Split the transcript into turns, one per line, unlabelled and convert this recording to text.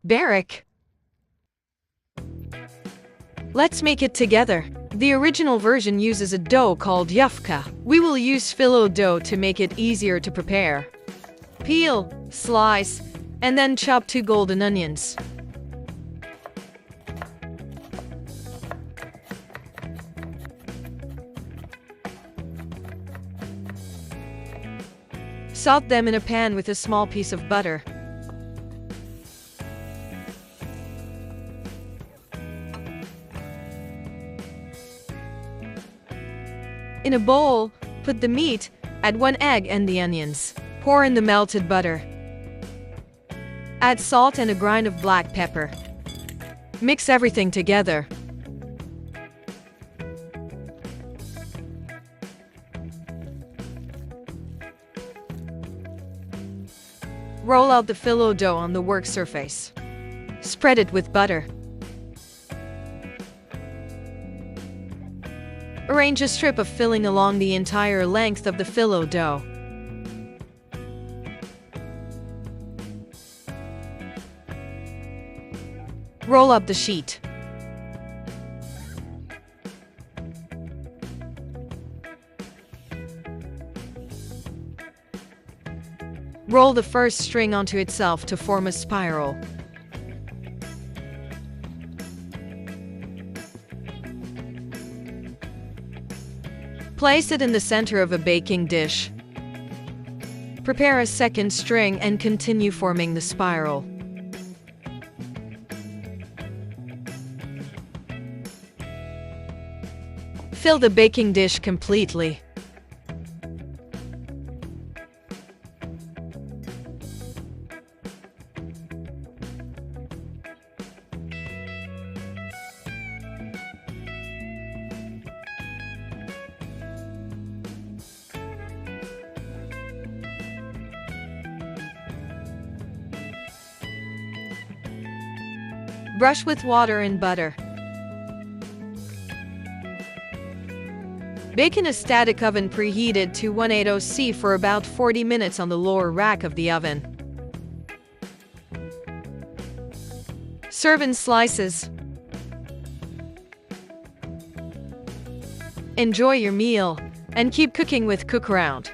Barak. Let's make it together. The original version uses a dough called yufka. We will use phyllo dough to make it easier to prepare. Peel, slice, and then chop 2 golden onions. Salt them in a pan with a small piece of butter. In a bowl, put the meat, add 1 egg and the onions. Pour in the melted butter. Add salt and a grind of black pepper. Mix everything together. Roll out the phyllo dough on the work surface. Spread it with butter. Arrange a strip of filling along the entire length of the phyllo dough. Roll up the sheet. Roll the first string onto itself to form a spiral. Place it in the center of a baking dish. Prepare a second string and continue forming the spiral. Fill the baking dish completely. Brush with water and butter. Bake in a static oven preheated to 180°C for about 40 minutes on the lower rack of the oven. Serve in slices. Enjoy your meal and keep cooking with Cookaround.